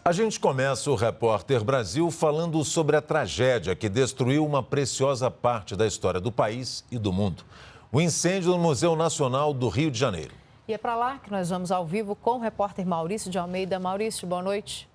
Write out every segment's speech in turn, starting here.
A gente começa o Repórter Brasil falando sobre a tragédia que destruiu uma preciosa parte da história do país e do mundo. O incêndio no Museu Nacional do Rio de Janeiro. E é para lá que nós vamos ao vivo com o repórter Maurício de Almeida. Maurício, boa noite.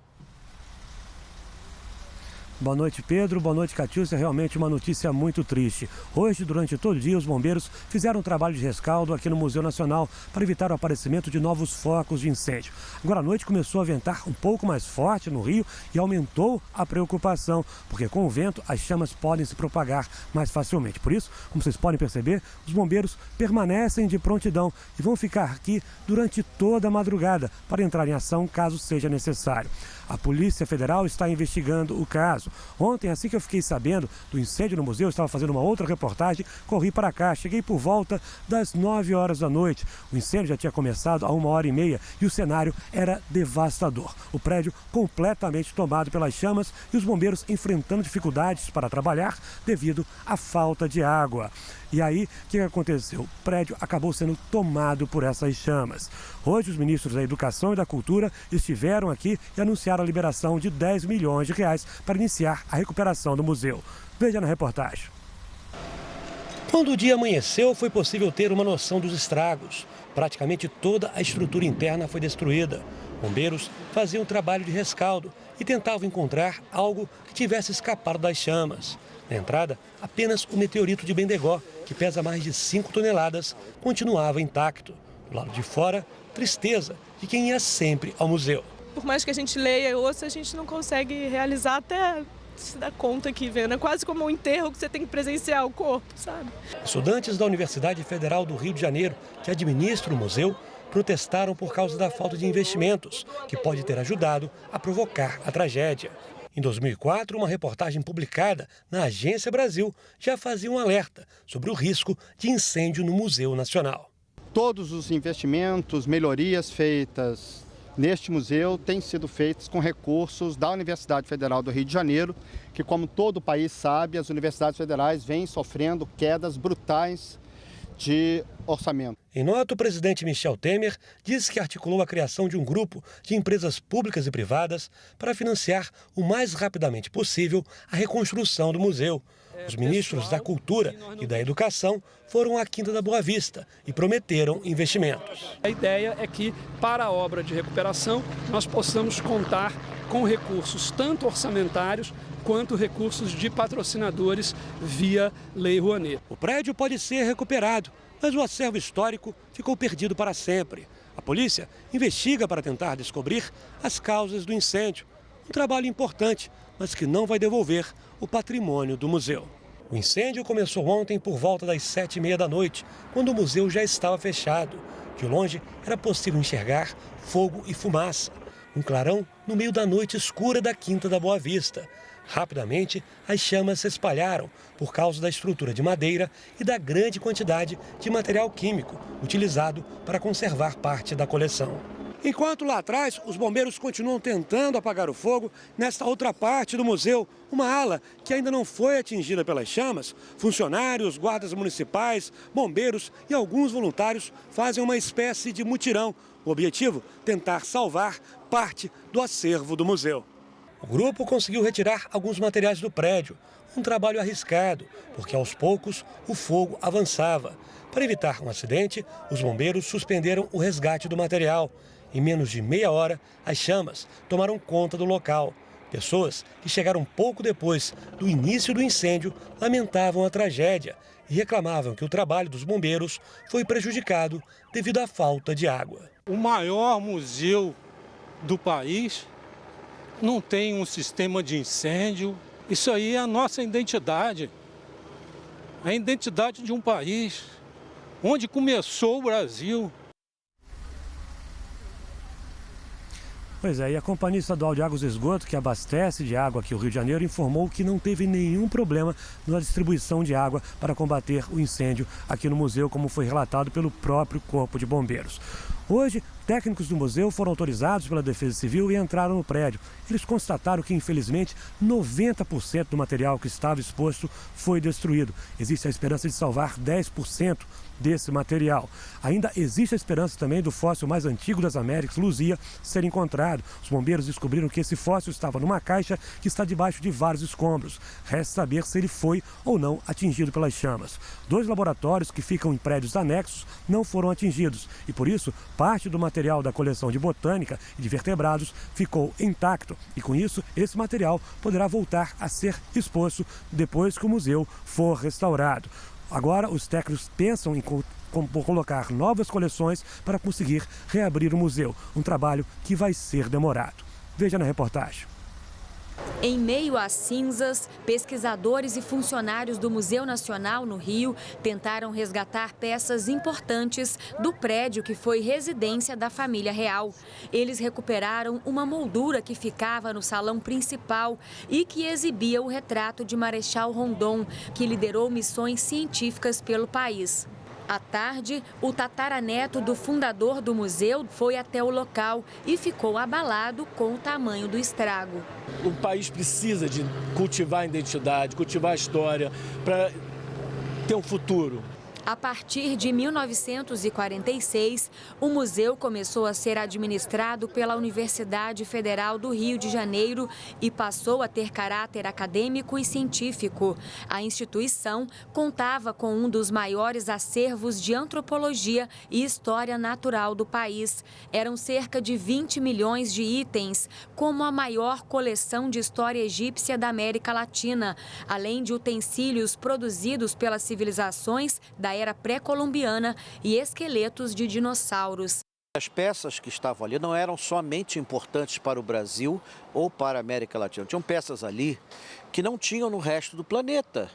Boa noite, Pedro. Boa noite, Catiúcia. Realmente uma notícia muito triste. Hoje, durante todo o dia, os bombeiros fizeram um trabalho de rescaldo aqui no Museu Nacional para evitar o aparecimento de novos focos de incêndio. Agora à noite começou a ventar um pouco mais forte no Rio e aumentou a preocupação, porque com o vento as chamas podem se propagar mais facilmente. Por isso, como vocês podem perceber, os bombeiros permanecem de prontidão e vão ficar aqui durante toda a madrugada para entrar em ação caso seja necessário. A Polícia Federal está investigando o caso. Ontem, assim que eu fiquei sabendo do incêndio no museu, eu estava fazendo uma outra reportagem, corri para cá, cheguei por volta das 9 horas da noite. O incêndio já tinha começado há 1h30 e o cenário era devastador. O prédio completamente tomado pelas chamas e os bombeiros enfrentando dificuldades para trabalhar devido à falta de água. E aí, o que aconteceu? O prédio acabou sendo tomado por essas chamas. Hoje, os ministros da Educação e da Cultura estiveram aqui e anunciaram a liberação de 10 milhões de reais para iniciar a recuperação do museu. Veja na reportagem. Quando o dia amanheceu, foi possível ter uma noção dos estragos. Praticamente toda a estrutura interna foi destruída. Bombeiros faziam um trabalho de rescaldo e tentavam encontrar algo que tivesse escapado das chamas. Na entrada, apenas o meteorito de Bendegó, que pesa mais de 5 toneladas, continuava intacto. Do lado de fora, tristeza de quem ia sempre ao museu. Por mais que a gente leia e ouça, a gente não consegue realizar até se dar conta que vendo. É quase como um enterro que você tem que presenciar o corpo, sabe? Estudantes da Universidade Federal do Rio de Janeiro, que administram o museu, protestaram por causa da falta de investimentos, que pode ter ajudado a provocar a tragédia. Em 2004, uma reportagem publicada na Agência Brasil já fazia um alerta sobre o risco de incêndio no Museu Nacional. Todos os investimentos, melhorias feitas neste museu têm sido feitos com recursos da Universidade Federal do Rio de Janeiro, que, como todo o país sabe, as universidades federais vêm sofrendo quedas brutais de orçamento. Em nota, o presidente Michel Temer disse que articulou a criação de um grupo de empresas públicas e privadas para financiar o mais rapidamente possível a reconstrução do museu. Os ministros da Cultura e da Educação foram à Quinta da Boa Vista e prometeram investimentos. A ideia é que, para a obra de recuperação, nós possamos contar com recursos tanto orçamentários quanto recursos de patrocinadores via Lei Rouanet. O prédio pode ser recuperado, mas o acervo histórico ficou perdido para sempre. A polícia investiga para tentar descobrir as causas do incêndio. Um trabalho importante, mas que não vai devolver o patrimônio do museu. O incêndio começou ontem por volta das 7h30 da noite, quando o museu já estava fechado. De longe era possível enxergar fogo e fumaça. Um clarão no meio da noite escura da Quinta da Boa Vista. Rapidamente, as chamas se espalharam por causa da estrutura de madeira e da grande quantidade de material químico utilizado para conservar parte da coleção. Enquanto lá atrás, os bombeiros continuam tentando apagar o fogo, nesta outra parte do museu, uma ala que ainda não foi atingida pelas chamas, funcionários, guardas municipais, bombeiros e alguns voluntários fazem uma espécie de mutirão. O objetivo, tentar salvar parte do acervo do museu. O grupo conseguiu retirar alguns materiais do prédio, um trabalho arriscado, porque aos poucos o fogo avançava. Para evitar um acidente, os bombeiros suspenderam o resgate do material. Em menos de meia hora, as chamas tomaram conta do local. Pessoas que chegaram pouco depois do início do incêndio lamentavam a tragédia e reclamavam que o trabalho dos bombeiros foi prejudicado devido à falta de água. O maior museu do país não tem um sistema de incêndio. Isso aí é a nossa identidade. A identidade de um país onde começou o Brasil. Pois é, e a Companhia Estadual de Águas e Esgoto, que abastece de água aqui o Rio de Janeiro, informou que não teve nenhum problema na distribuição de água para combater o incêndio aqui no museu, como foi relatado pelo próprio Corpo de Bombeiros. Hoje, técnicos do museu foram autorizados pela Defesa Civil e entraram no prédio. Eles constataram que, infelizmente, 90% do material que estava exposto foi destruído. Existe a esperança de salvar 10% desse material. Ainda existe a esperança também do fóssil mais antigo das Américas, Luzia, ser encontrado. Os bombeiros descobriram que esse fóssil estava numa caixa que está debaixo de vários escombros. Resta saber se ele foi ou não atingido pelas chamas. 2 laboratórios que ficam em prédios anexos não foram atingidos e, por isso, parte do material da coleção de botânica e de vertebrados ficou intacto. E, com isso, esse material poderá voltar a ser exposto depois que o museu for restaurado. Agora, os técnicos pensam em colocar novas coleções para conseguir reabrir o museu. Um trabalho que vai ser demorado. Veja na reportagem. Em meio às cinzas, pesquisadores e funcionários do Museu Nacional no Rio tentaram resgatar peças importantes do prédio que foi residência da família real. Eles recuperaram uma moldura que ficava no salão principal e que exibia o retrato de Marechal Rondon, que liderou missões científicas pelo país. À tarde, o tataraneto do fundador do museu foi até o local e ficou abalado com o tamanho do estrago. O país precisa de cultivar a identidade, cultivar a história para ter um futuro. A partir de 1946, o museu começou a ser administrado pela Universidade Federal do Rio de Janeiro e passou a ter caráter acadêmico e científico. A instituição contava com um dos maiores acervos de antropologia e história natural do país. Eram cerca de 20 milhões de itens, como a maior coleção de história egípcia da América Latina, além de utensílios produzidos pelas civilizações da era pré-colombiana e esqueletos de dinossauros. As peças que estavam ali não eram somente importantes para o Brasil ou para a América Latina. Tinham peças ali que não tinham no resto do planeta.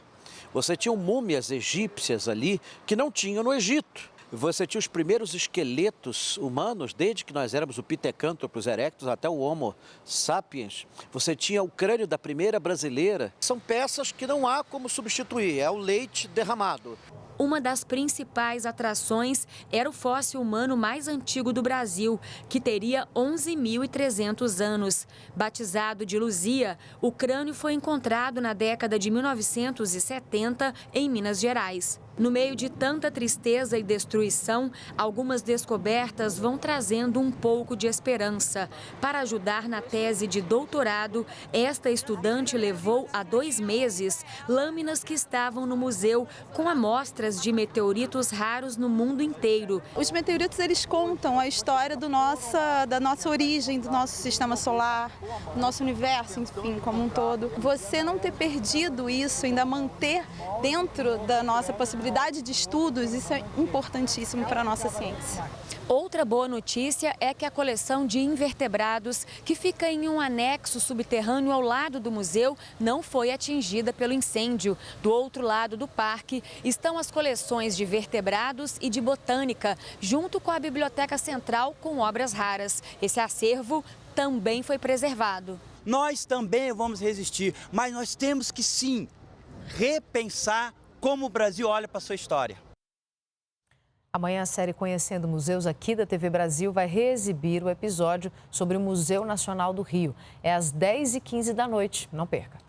Você tinha múmias egípcias ali que não tinham no Egito. Você tinha os primeiros esqueletos humanos, desde que nós éramos o Pithecanthropus erectus até o Homo sapiens. Você tinha o crânio da primeira brasileira. São peças que não há como substituir, é o leite derramado. Uma das principais atrações era o fóssil humano mais antigo do Brasil, que teria 11.300 anos. Batizado de Luzia, o crânio foi encontrado na década de 1970 em Minas Gerais. No meio de tanta tristeza e destruição, algumas descobertas vão trazendo um pouco de esperança. Para ajudar na tese de doutorado, esta estudante levou há 2 meses lâminas que estavam no museu com amostras de meteoritos raros no mundo inteiro. Os meteoritos, eles contam a história da nossa origem, do nosso sistema solar, do nosso universo, enfim, como um todo. Você não ter perdido isso, ainda manter dentro da nossa possibilidade de estudos, isso é importantíssimo para a nossa ciência. Outra boa notícia é que a coleção de invertebrados, que fica em um anexo subterrâneo ao lado do museu, não foi atingida pelo incêndio. Do outro lado do parque estão as coleções de vertebrados e de botânica, junto com a Biblioteca Central com obras raras. Esse acervo também foi preservado. Nós também vamos resistir, mas nós temos que sim repensar como o Brasil olha para a sua história. Amanhã a série Conhecendo Museus aqui da TV Brasil vai reexibir o episódio sobre o Museu Nacional do Rio. É às 10h15 da noite. Não perca.